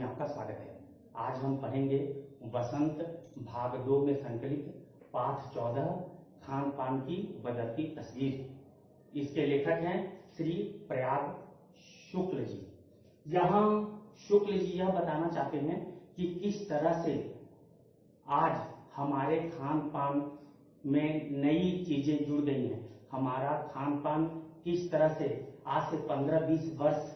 आपका स्वागत है। आज हम पढ़ेंगे वसंत भाग 2 में संकलित पाठ 14 खान पान की बदलती तस्वीर। इसके लेखक हैं श्री प्रयाग शुक्ल जी। यहाँ शुक्ल जी यह बताना चाहते हैं कि किस तरह से आज हमारे खान पान में नई चीजें जुड़ गई हैं। हमारा खान पान किस तरह से आज से 15-20 वर्ष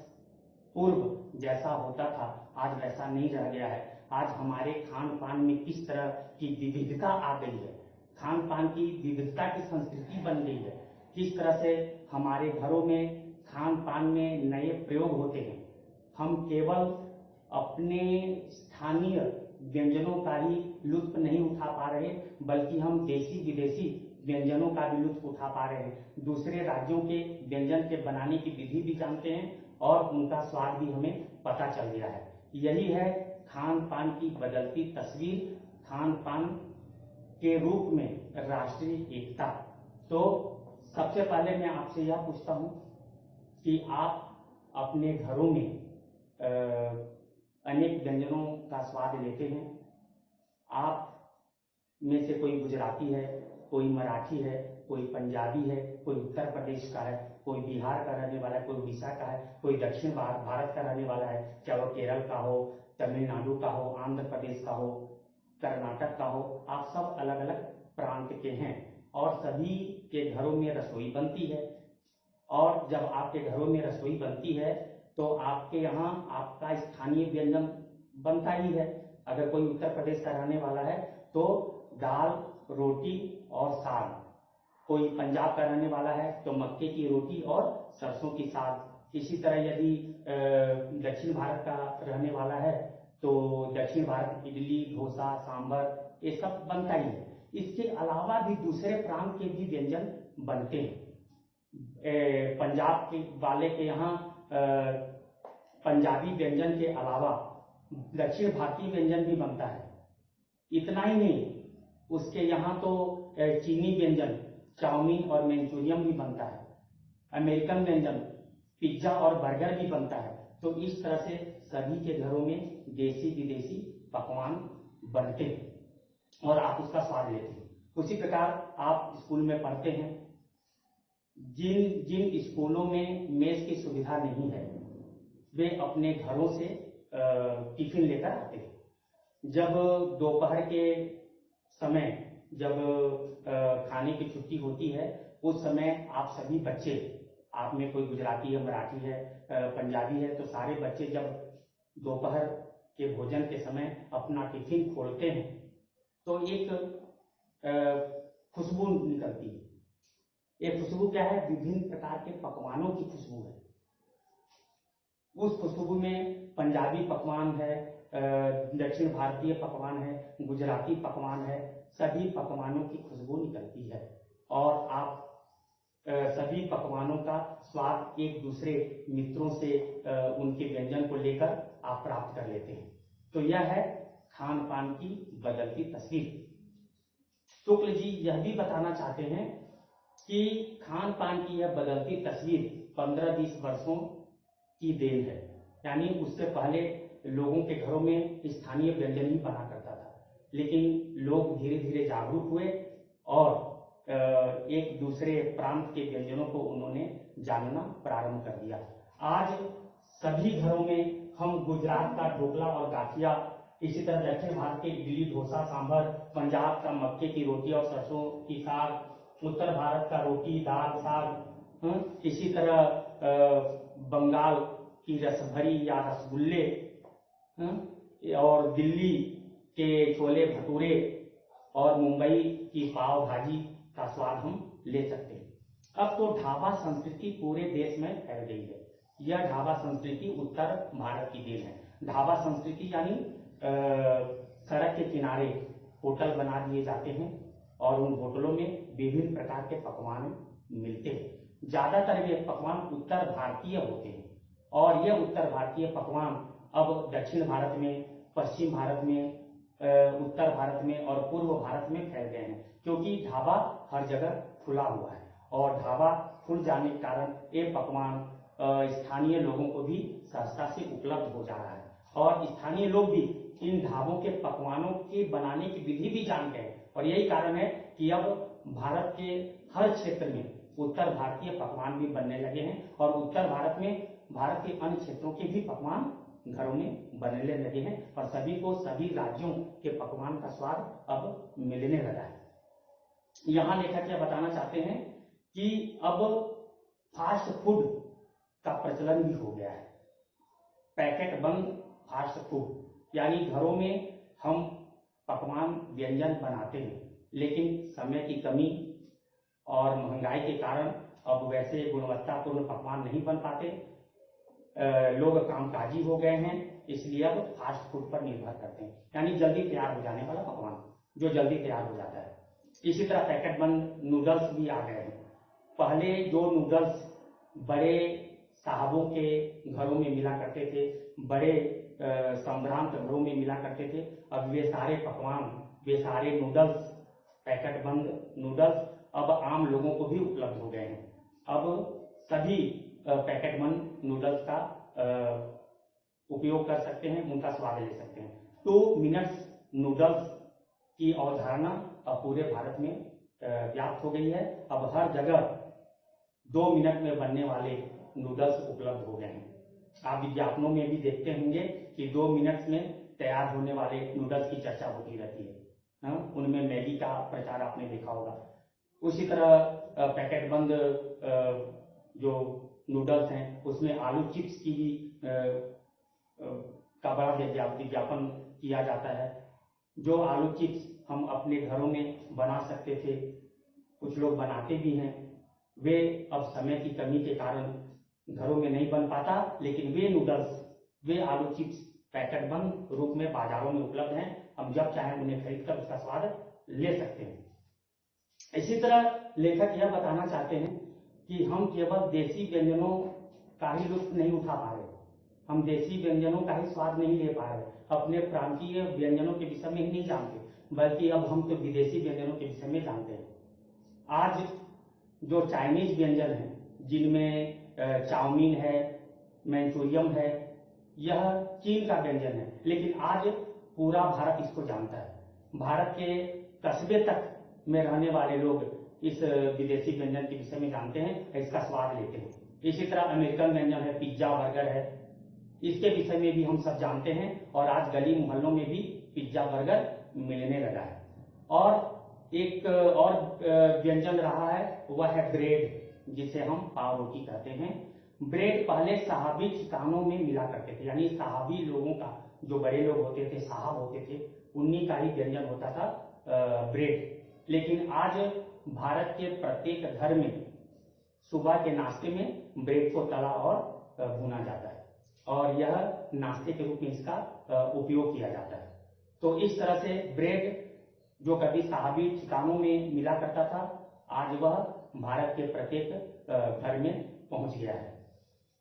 पूर्व जैसा होता था आज वैसा नहीं रह गया है। आज हमारे खान पान में किस तरह की विविधता आ गई है, खान पान की विविधता की संस्कृति बन गई है। किस तरह से हमारे घरों में खान पान में नए प्रयोग होते हैं। हम केवल अपने स्थानीय व्यंजनों का ही लुत्फ नहीं उठा पा रहे, बल्कि हम देसी विदेशी व्यंजनों का भी लुत्फ उठा पा रहे हैं। दूसरे राज्यों के व्यंजन के बनाने की विधि भी जानते हैं और उनका स्वाद भी हमें पता चल गया है। यही है खान पान की बदलती तस्वीर, खान पान के रूप में राष्ट्रीय एकता। तो सबसे पहले मैं आपसे यह पूछता हूं कि आप अपने घरों में अनेक व्यंजनों का स्वाद लेते हैं। आप में से कोई गुजराती है, कोई मराठी है, कोई पंजाबी है, कोई उत्तर प्रदेश का है, कोई बिहार का रहने वाला है, कोई उड़ीसा का है, कोई दक्षिण भारत का रहने वाला है, चाहे वो केरल का हो, तमिलनाडु का हो, आंध्र प्रदेश का हो, कर्नाटक का हो। आप सब अलग अलग प्रांत के हैं और सभी के घरों में रसोई बनती है। और जब आपके घरों में रसोई बनती है तो आपके यहाँ आपका स्थानीय व्यंजन बनता ही है। अगर कोई उत्तर प्रदेश का रहने वाला है तो दाल, रोटी और साग। कोई पंजाब का रहने वाला है तो मक्के की रोटी और सरसों की साग। इसी तरह यदि दक्षिण भारत का रहने वाला है तो दक्षिण भारत इडली, डोसा, सांभर ये सब बनता ही है। इसके अलावा भी दूसरे प्रांत के भी व्यंजन बनते हैं। पंजाब के वाले के यहाँ पंजाबी व्यंजन के अलावा दक्षिण भारतीय व्यंजन भी बनता है। इतना ही नहीं, उसके यहाँ तो चीनी व्यंजन, चाउमीन और मंचूरियन भी बनता है। अमेरिकन व्यंजन, पिज्जा और बर्गर भी बनता है। तो इस तरह से सभी के घरों में देसी विदेशी पकवान बनते हैं और आप उसका स्वाद लेते हैं। उसी प्रकार आप स्कूल में पढ़ते हैं। जिन स्कूलों में मेस की सुविधा नहीं है वे अपने घरों से टिफिन लेकर आते हैं। जब दोपहर के समय जब खाने की छुट्टी होती है उस समय आप सभी बच्चे, आप में कोई गुजराती है, मराठी है, पंजाबी है, तो सारे बच्चे जब दोपहर के भोजन के समय अपना टिफिन खोलते हैं तो एक खुशबू निकलती है। ये खुशबू क्या है? विभिन्न प्रकार के पकवानों की खुशबू है। उस खुशबू में पंजाबी पकवान है, दक्षिण भारतीय पकवान है, गुजराती पकवान है, सभी पकवानों की खुशबू निकलती है और आप सभी पकवानों का स्वाद एक दूसरे मित्रों से उनके व्यंजन को लेकर आप प्राप्त कर लेते हैं। तो यह है खान पान की बदलती तस्वीर। शुक्ल जी यह भी बताना चाहते हैं कि खान पान की यह बदलती तस्वीर 15-20 वर्षों की देन है। यानी उससे पहले लोगों के घरों में स्थानीय व्यंजन ही बना करता था, लेकिन लोग धीरे धीरे जागरूक हुए और एक दूसरे प्रांत के व्यंजनों को उन्होंने जानना प्रारंभ कर दिया। आज सभी घरों में हम गुजरात का ढोकला और गाठिया, इसी तरह दक्षिण भारत के इडली, डोसा, सांभर, पंजाब का मक्के की रोटी और सरसों की साग, उत्तर भारत का रोटी, दाल, साग, इसी तरह बंगाल की रसभरी या रसगुल्ले और दिल्ली के छोले भटूरे और मुंबई की पाव भाजी का स्वाद हम ले सकते हैं। अब तो ढाबा संस्कृति पूरे देश में फैल गई है। यह ढाबा संस्कृति उत्तर भारत की देन है। ढाबा संस्कृति यानी सड़क के किनारे होटल बना दिए जाते हैं और उन होटलों में विभिन्न प्रकार के पकवान मिलते हैं। ज्यादातर वे पकवान उत्तर भारतीय होते हैं और यह उत्तर भारतीय पकवान अब दक्षिण भारत में, पश्चिम भारत में, उत्तर भारत में और पूर्व भारत में फैल गए हैं, क्योंकि ढाबा हर जगह खुला हुआ है और ढाबा खुल जाने के कारण ये पकवान स्थानीय लोगों को भी सहजता से उपलब्ध हो जा रहा है और स्थानीय लोग भी इन ढाबों के पकवानों के बनाने की विधि भी जानते हैं। और यही कारण है कि अब भारत के हर क्षेत्र में उत्तर भारतीय पकवान भी बनने लगे हैं और उत्तर भारत में भारत के अन्य क्षेत्रों के भी पकवान घरों में बनने लगे हैं और सभी को सभी राज्यों के पकवान का स्वाद अब मिलने लगा है। यहाँ लेखक यह बताना चाहते हैं कि अब फास्ट फूड का प्रचलन भी हो गया है। पैकेट बंद फास्ट फूड, यानी घरों में हम पकवान व्यंजन बनाते हैं, लेकिन समय की कमी और महंगाई के कारण अब वैसे गुणवत्तापूर्ण पकवान नहीं बन पाते। लोग कामकाजी हो गए हैं, इसलिए अब फास्ट फूड पर निर्भर करते हैं, यानी जल्दी तैयार हो जाने वाला पकवान जो जल्दी तैयार हो जाता है। इसी तरह पैकेट बंद नूडल्स भी आ गए हैं। पहले जो नूडल्स बड़े साहबों के घरों में मिला करते थे, बड़े सम्भ्रांत घरों में मिला करते थे, अब वे सारे पकवान, वे सारे नूडल्स, पैकेट बंद नूडल्स अब आम लोगों को भी उपलब्ध हो गए हैं। अब सभी पैकेट बंद नूडल्स का उपयोग कर सकते हैं, उनका स्वाद ले सकते हैं। 2 मिनट्स नूडल्स की अवधारणा अब पूरे भारत में व्याप्त हो गई है। अब हर जगह 2 मिनट में बनने वाले नूडल्स उपलब्ध हो गए हैं। आप विज्ञापनों में भी देखते होंगे कि 2 मिनट में तैयार होने वाले नूडल्स की चर्चा होती रहती है। उनमें मैगी का प्रचार आपने देखा होगा। उसी तरह पैकेट बंद जो नूडल्स हैं उसमें आलू चिप्स की भी का बड़ा विज्ञापन किया जाता है। जो आलू चिप्स हम अपने घरों में बना सकते थे, कुछ लोग बनाते भी हैं, वे अब समय की कमी के कारण घरों में नहीं बन पाता, लेकिन वे नूडल्स, वे आलू चिप्स पैकेट बंद रूप में बाजारों में उपलब्ध हैं। हम जब चाहें उन्हें खरीदकर उसका स्वाद ले सकते हैं। इसी तरह लेखक यह बताना चाहते हैं कि हम केवल देसी व्यंजनों का ही लुत्फ नहीं उठा पा रहे, हम देसी व्यंजनों का ही स्वाद नहीं ले पा रहे, अपने प्रांतीय व्यंजनों के विषय में ही नहीं जानते, बल्कि अब हम तो विदेशी व्यंजनों के विषय में जानते हैं। आज जो चाइनीज व्यंजन है, जिनमें चाउमीन है, मंचूरियन है, यह चीन का व्यंजन है, लेकिन आज पूरा भारत इसको जानता है। भारत के कस्बे तक में रहने वाले लोग इस विदेशी व्यंजन के विषय में जानते हैं, इसका स्वाद लेते हैं। इसी तरह अमेरिकन व्यंजन है, पिज्जा, बर्गर है, इसके विषय में भी हम सब जानते हैं और आज गली मोहल्लों में भी पिज्जा, बर्गर मिलने लगा है। और एक और व्यंजन रहा है, वह है ब्रेड, जिसे हम पाव रोटी कहते हैं। ब्रेड पहले साहबी ठिकानों में मिला करते थे, यानी साहबी लोगों का, जो बड़े लोग होते थे, साहब होते थे, उन्हीं का ही व्यंजन होता था ब्रेड। लेकिन आज भारत के प्रत्येक घर में सुबह के नाश्ते में ब्रेड को तला और भुना जाता है और यह नाश्ते के रूप में इसका उपयोग किया जाता है। तो इस तरह से ब्रेड जो कभी साहबी ठिकानों में मिला करता था, आज वह भारत के प्रत्येक घर में पहुंच गया है।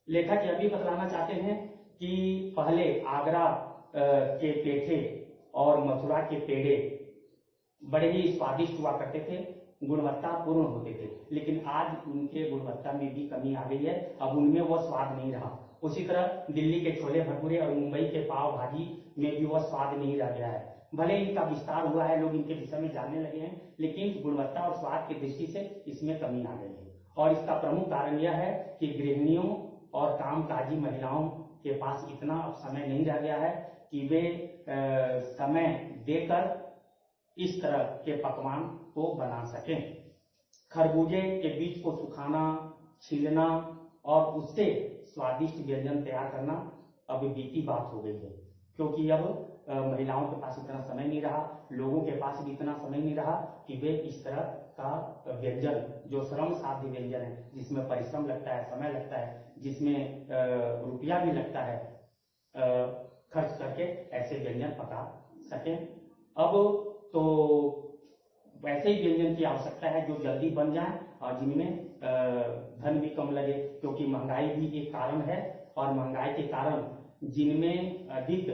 लेखक यह भी बतलाना चाहते हैं कि पहले आगरा के पेठे और मथुरा के पेड़े बड़े ही स्वादिष्ट हुआ करते थे, गुणवत्तापूर्ण होते थे, लेकिन आज उनके गुणवत्ता में भी कमी आ गई है, अब उनमें वह स्वाद नहीं रहा। उसी तरह दिल्ली के छोले भटूरे और मुंबई के पाव भाजी में भी वह स्वाद नहीं रह गया है। भले इनका विस्तार हुआ है, लोग इनके विषय में जानने लगे हैं, लेकिन गुणवत्ता और स्वाद की दृष्टि से इसमें कमी आ गई है। और इसका प्रमुख कारण यह है कि गृहिणियों और कामकाजी महिलाओं के पास इतना अब समय नहीं रह गया है कि वे समय देकर इस तरह के पकवान को बना सकें। खरबूजे के बीज को सुखाना, छीलना और उससे स्वादिष्ट व्यंजन तैयार करना अब बीती बात हो गई है, क्योंकि अब महिलाओं के पास इतना समय नहीं रहा, लोगों के पास भी इतना समय नहीं रहा कि वे इस तरह का व्यंजन, जो श्रम साध्य व्यंजन है, जिसमें परिश्रम लगता है, समय लगता है, जिसमें रुपया भी लगता है, खर्च करके ऐसे व्यंजन पका सकें। अब तो वैसे ही व्यंजन की आवश्यकता है जो जल्दी बन जाए और जिनमें धन भी कम लगे, क्योंकि महंगाई भी एक कारण है और महंगाई के कारण जिनमें अधिक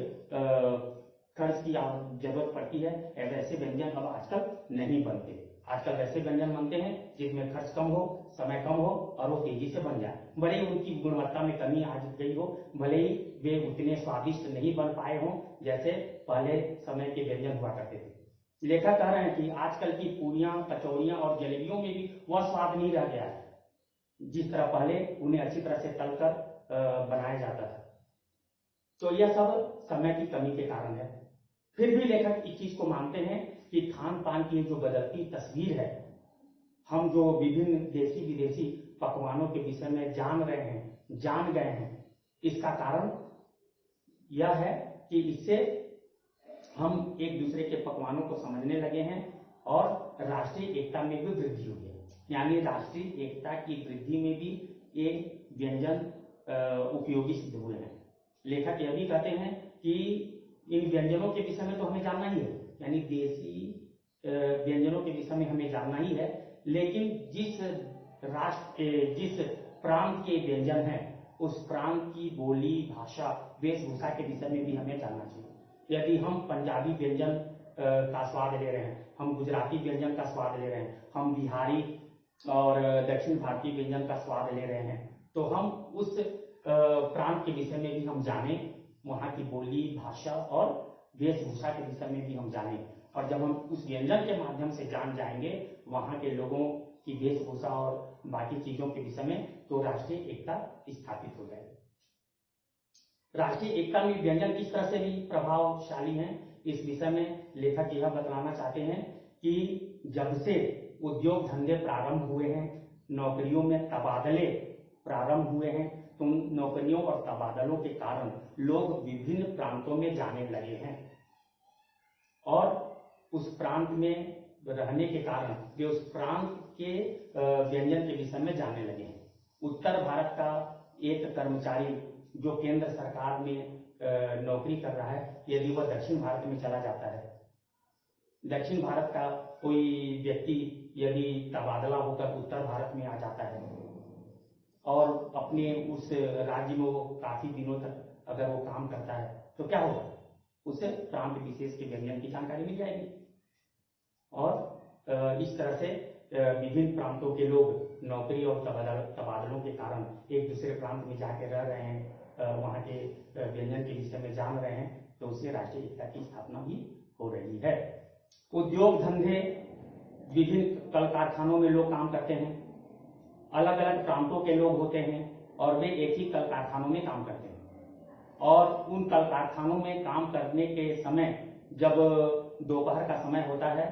खर्च की जरूरत पड़ती है, वैसे व्यंजन अब आजकल नहीं बनते। आजकल वैसे व्यंजन बनते हैं जिसमें खर्च कम हो, समय कम हो और वो तेजी से बन जाए। भले ही उनकी गुणवत्ता में कमी आ गई हो, भले ही वे उतने स्वादिष्ट नहीं बन पाए हों जैसे पहले समय के व्यंजन हुआ करते थे। लेखक कह रहे हैं कि आजकल की पूरियां, कचौड़ियां और जलेबियों में भी वह स्वाद नहीं रह गया है जिस तरह पहले उन्हें अच्छी तरह से तलकर बनाया जाता था। तो यह सब समय की कमी के कारण है। फिर भी लेखक इस चीज को मानते हैं कि खान पान की जो बदलती तस्वीर है, हम जो विभिन्न देशी विदेशी पकवानों के विषय में जान गए हैं, इसका कारण यह है कि इससे हम एक दूसरे के पकवानों को समझने लगे हैं और राष्ट्रीय एकता में भी वृद्धि हुई है। यानी राष्ट्रीय एकता की वृद्धि में भी एक व्यंजन उपयोगी सिद्ध हुए हैं। लेखक यह भी कहते हैं कि इन व्यंजनों के विषय में तो हमें जानना ही है, यानी देसी व्यंजनों के विषय में हमें जानना ही है, लेकिन जिस प्रांत के व्यंजन हैं उस प्रांत की बोली, भाषा, वेशभूषा के विषय में भी हमें जानना चाहिए। यदि हम पंजाबी व्यंजन का स्वाद ले रहे हैं, हम गुजराती व्यंजन का स्वाद ले रहे हैं, हम बिहारी और दक्षिण भारतीय व्यंजन का स्वाद ले रहे हैं, तो हम उस प्रांत के विषय में भी हम जानें, वहां की बोली, भाषा और वेशभूषा के विषय में भी हम जानें। और जब हम उस व्यंजन के माध्यम से जान जाएंगे वहां के लोगों की वेशभूषा और बाकी चीजों के विषय में, तो राष्ट्रीय एकता स्थापित हो जाएगी। राष्ट्रीय एकता में व्यंजन किस तरह से भी प्रभावशाली हैं, इस विषय में लेखक यह बतलाना चाहते हैं कि जब से उद्योग धंधे प्रारंभ हुए हैं, नौकरियों में तबादले प्रारंभ हुए हैं, तो नौकरियों और तबादलों के कारण लोग विभिन्न प्रांतों में जाने लगे हैं और उस प्रांत में रहने के कारण वे उस प्रांत के व्यंजन के विषय में जानने लगे हैं। उत्तर भारत का एक कर्मचारी जो केंद्र सरकार में नौकरी कर रहा है, यदि वह दक्षिण भारत में चला जाता है, दक्षिण भारत का कोई व्यक्ति यदि तबादला होकर उत्तर भारत में आ जाता है और अपने उस राज्य में वो काफी दिनों तक अगर वो काम करता है, तो क्या होगा, उसे प्रांत विशेष के व्यंजन की जानकारी मिल जाएगी और इस तरह से विभिन्न प्रांतों के लोग नौकरी और तबादलों के कारण एक दूसरे प्रांत में जाके रह रहे हैं, वहां के व्यंजन के विषय में जान रहे हैं, तो उससे राष्ट्रीय एकता की स्थापना भी हो रही है। उद्योग धंधे, विभिन्न कल कारखानों में लोग काम करते हैं, अलग अलग प्रांतों के लोग होते हैं और वे एक ही कल कारखानों में काम करते हैं और उन कल कारखानों में काम करने के समय जब दोपहर का समय होता है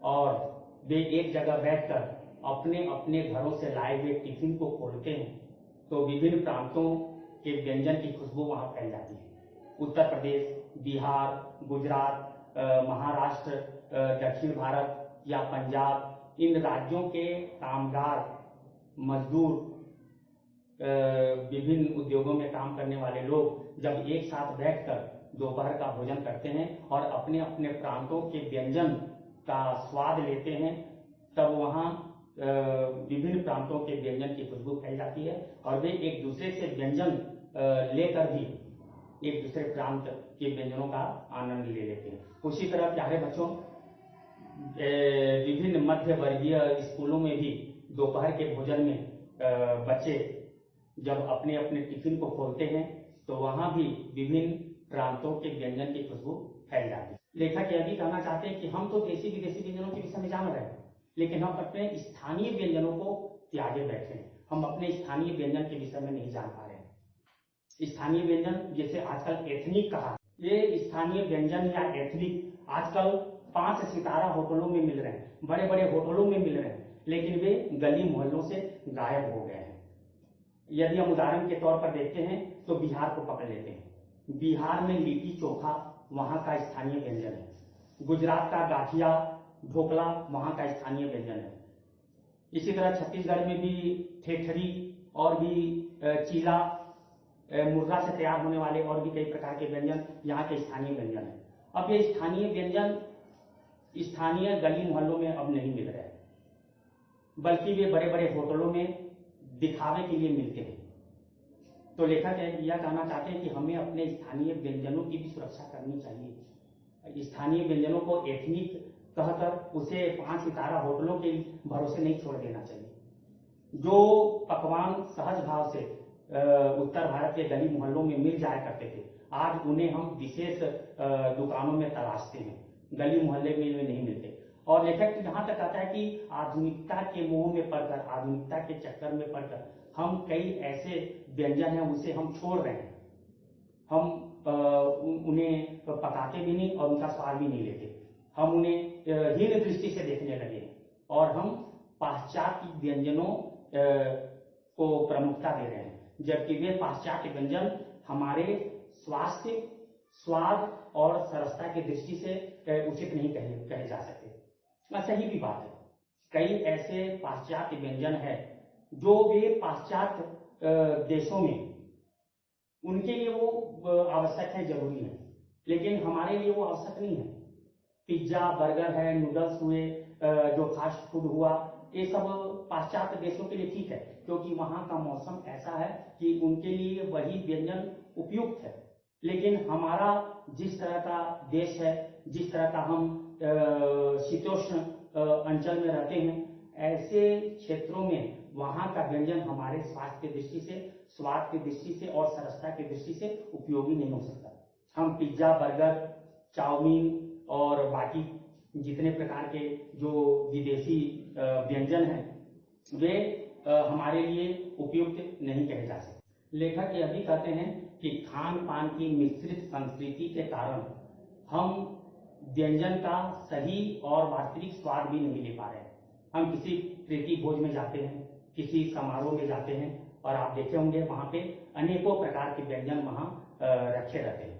और वे एक जगह बैठकर अपने अपने घरों से लाए हुए टिफिन को खोलते हैं, तो विभिन्न प्रांतों के व्यंजन की खुशबू वहां फैल जाती है। उत्तर प्रदेश, बिहार, गुजरात, महाराष्ट्र, दक्षिण भारत या पंजाब, इन राज्यों के कामगार, मजदूर, विभिन्न उद्योगों में काम करने वाले लोग जब एक साथ बैठकर दोपहर का भोजन करते हैं और अपने अपने प्रांतों के व्यंजन का स्वाद लेते हैं, तब वहां विभिन्न प्रांतों के व्यंजन की खुशबू फैल जाती है और वे एक दूसरे से व्यंजन लेकर भी एक दूसरे प्रांत के व्यंजनों का आनंद ले लेते हैं। उसी तरह प्यारे बच्चों, विभिन्न मध्य वर्गीय स्कूलों में भी दोपहर के भोजन में बच्चे जब अपने अपने टिफिन को खोलते हैं तो वहां भी विभिन्न प्रांतों के व्यंजन की खुशबू फैल जाती है। लेखक यह भी कहना चाहते हैं कि हम तो देशी विदेशी व्यंजनों के विषय में जान रहे हैं, लेकिन हम अपने स्थानीय व्यंजनों को त्यागे बैठे हैं। हम अपने स्थानीय व्यंजन के विषय में नहीं जान पा रहे हैं। स्थानीय व्यंजन, जैसे आजकल एथनिक कहा, ये स्थानीय व्यंजन या एथनिक आजकल 5 सितारा होटलों में मिल रहे हैं, बड़े बड़े होटलों में मिल रहे हैं, लेकिन वे गली मोहल्लों से गायब हो गए हैं। यदि हम उदाहरण के तौर पर देखते हैं तो बिहार को पकड़ लेते हैं। बिहार में लिट्टी चोखा वहां का स्थानीय व्यंजन है। गुजरात का गाठिया ढोकला वहां का स्थानीय व्यंजन है। इसी तरह छत्तीसगढ़ में भी ठेठरी और भी चीला, मुर्गा से तैयार होने वाले और भी कई प्रकार के व्यंजन यहाँ के स्थानीय व्यंजन है। अब ये स्थानीय व्यंजन स्थानीय गली मोहल्लों में अब नहीं मिल रहे हैं, बल्कि वे बड़े बड़े होटलों में दिखावे के लिए मिलते हैं। तो लेखक यह कहना चाहते हैं कि हमें अपने स्थानीय व्यंजनों की भी सुरक्षा करनी चाहिए। स्थानीय व्यंजनों को एथनिक कहकर उसे 5 सितारा होटलों के भरोसे नहीं छोड़ देना चाहिए। जो पकवान सहज भाव से उत्तर भारत के गली मोहल्लों में मिल जाया करते थे, आज उन्हें हम विशेष दुकानों में तलाशते हैं, गली मोहल्ले में नहीं मिलते। और लेखक यहाँ तक आता है कि आधुनिकता के मोह में पड़कर, आधुनिकता के चक्कर में पड़कर हम कई ऐसे व्यंजन हैं उसे हम छोड़ रहे हैं। हम उन्हें पकाते भी नहीं और उनका स्वाद भी नहीं लेते। हम उन्हें हीन दृष्टि से देखने लगे हैं और हम पाश्चात्य व्यंजनों को प्रमुखता दे रहे हैं, जबकि वे पाश्चात्य व्यंजन हमारे स्वास्थ्य, स्वाद और सरसता की दृष्टि से उचित नहीं कहे जा सकते। सही भी बात है, कई ऐसे पाश्चात्य व्यंजन है जो वे पाश्चात्य देशों में उनके लिए वो आवश्यक है, जरूरी है, लेकिन हमारे लिए वो आवश्यक नहीं है। पिज्जा, बर्गर है, नूडल्स हुए, जो फास्ट फूड हुआ, ये सब पाश्चात्य देशों के लिए ठीक है, क्योंकि वहां का मौसम ऐसा है कि उनके लिए वही व्यंजन उपयुक्त है। लेकिन हमारा जिस तरह का देश है, जिस तरह का हम शीतोष्ण अंचल में रहते हैं, ऐसे क्षेत्रों में वहां का व्यंजन हमारे स्वास्थ्य की दृष्टि से, स्वाद की दृष्टि से और सरसता की दृष्टि से उपयोगी नहीं हो सकता। हम पिज्जा, बर्गर, चाउमीन और बाकी जितने प्रकार के जो विदेशी व्यंजन हैं वे हमारे लिए उपयुक्त नहीं कहे जा सकते। लेखक यह भी कहते हैं कि खान पान की मिश्रित संस्कृति के कारण हम व्यंजन का सही और वास्तविक स्वाद भी नहीं ले पा रहे हैं। हम किसी प्रीति भोज में जाते हैं, किसी समारोह में जाते हैं और आप देखे होंगे वहां पे अनेकों प्रकार के व्यंजन वहां रखे रहते हैं।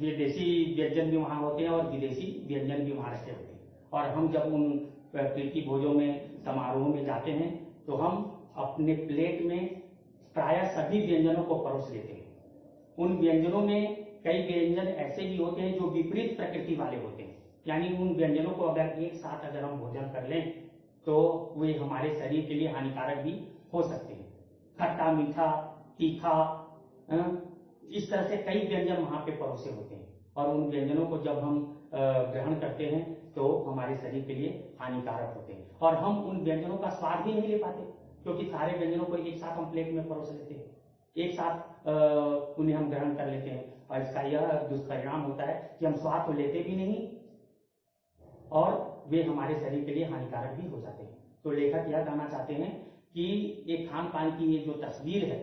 विदेशी व्यंजन भी वहां होते हैं और विदेशी व्यंजन भी वहां रखे होते हैं। और हम जब उन प्रीति भोजों में, समारोह में जाते हैं तो हम अपने प्लेट में प्रायः सभी व्यंजनों को परोस लेते हैं। उन व्यंजनों में कई व्यंजन ऐसे भी होते हैं जो विपरीत प्रकृति वाले होते हैं, यानी उन व्यंजनों को अगर एक साथ अगर हम भोजन कर लें तो वे हमारे शरीर के लिए हानिकारक भी हो सकते हैं। खट्टा, मीठा, तीखा, इस तरह से कई व्यंजन वहां पे परोसे होते हैं और उन व्यंजनों को जब हम ग्रहण करते हैं तो हमारे शरीर के लिए हानिकारक होते हैं और हम उन व्यंजनों का स्वाद भी नहीं ले पाते, क्योंकि सारे व्यंजनों को एक साथ हम प्लेट में परोस लेते हैं, एक साथ उन्हें हम ग्रहण कर लेते हैं और इसका यह दुष्परिणाम होता है कि हम स्वाद तो लेते भी नहीं और वे हमारे शरीर के लिए हानिकारक भी हो जाते हैं। तो लेखक यह कहना चाहते हैं कि ये खान पान की ये जो तस्वीर है,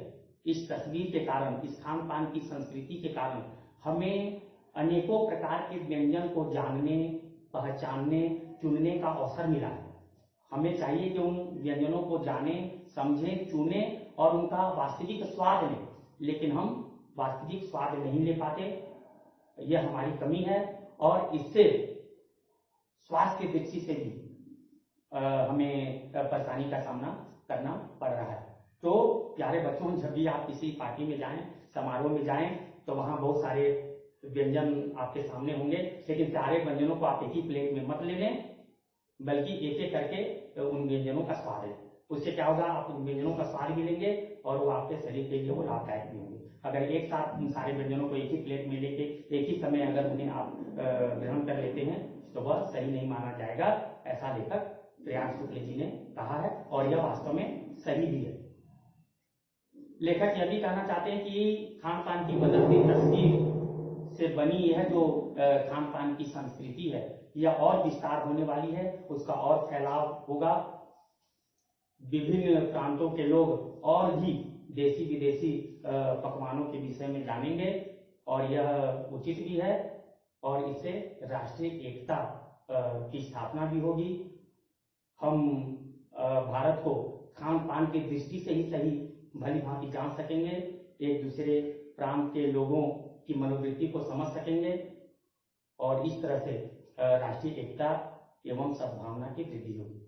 इस तस्वीर के कारण, इस खान पान की संस्कृति के कारण हमें अनेकों प्रकार के व्यंजन को जानने, पहचानने, चुनने का अवसर मिला है। हमें चाहिए कि उन व्यंजनों को जाने, समझें, चुने और उनका वास्तविक स्वाद लें, लेकिन हम वास्तविक स्वाद नहीं ले पाते। यह हमारी कमी है और इससे स्वास्थ्य की दृष्टि से भी हमें परेशानी का सामना करना पड़ रहा है। तो प्यारे बच्चों, जब भी आप किसी पार्टी में जाएं, समारोह में जाएं, तो वहां बहुत सारे व्यंजन आपके सामने होंगे, लेकिन सारे व्यंजनों को आप एक ही प्लेट में मत ले लें, बल्कि एक एक करके उन व्यंजनों का स्वाद लें। उससे क्या होगा, आप उन व्यंजनों का स्वाद भी लेंगे और वो आपके शरीर के लिए वो लाभदायक भी होंगे। अगर एक साथ उन सारे व्यंजनों को एक ही प्लेट में लेके एक ही समय अगर उन्हें आप ग्रहण कर लेते हैं तो वह सही नहीं माना जाएगा, ऐसा लेखक प्रियांशु शुक्ल जी ने कहा है और यह वास्तव में सही भी है। लेखक यह भी कहना चाहते हैं कि खान पान की बदलती तस्वीर से बनी यह जो खान पान की संस्कृति है, यह और विस्तार होने वाली है, उसका और फैलाव होगा। विभिन्न प्रांतों के लोग और भी देसी विदेशी पकवानों के विषय में जानेंगे और यह उचित भी है और इससे राष्ट्रीय एकता की स्थापना भी होगी। हम भारत को खान पान की दृष्टि से ही सही भली भांति जान सकेंगे, एक दूसरे प्रांत के लोगों की मनोवृत्ति को समझ सकेंगे और इस तरह से राष्ट्रीय एकता एवं सद्भावना की वृद्धि होगी।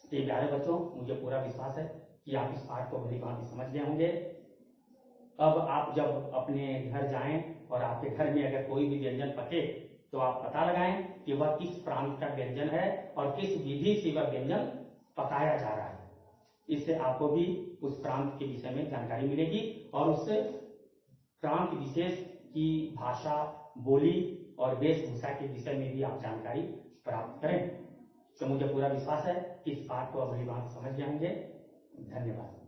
तो प्यारे बच्चों, मुझे पूरा विश्वास है कि आप इस पाठ को भली भांति समझ गए होंगे। अब आप जब अपने घर जाएं और आपके घर में अगर कोई भी व्यंजन पके तो आप पता लगाएं कि वह किस प्रांत का व्यंजन है और किस विधि से वह व्यंजन पकाया जा रहा है। इससे आपको भी उस प्रांत के विषय में जानकारी मिलेगी और उस प्रांत विशेष की भाषा, बोली और वेशभूषा के विषय में भी आप जानकारी प्राप्त करें। तो मुझे पूरा विश्वास है कि इस बात को अब भली भांति समझ जाएंगे। धन्यवाद।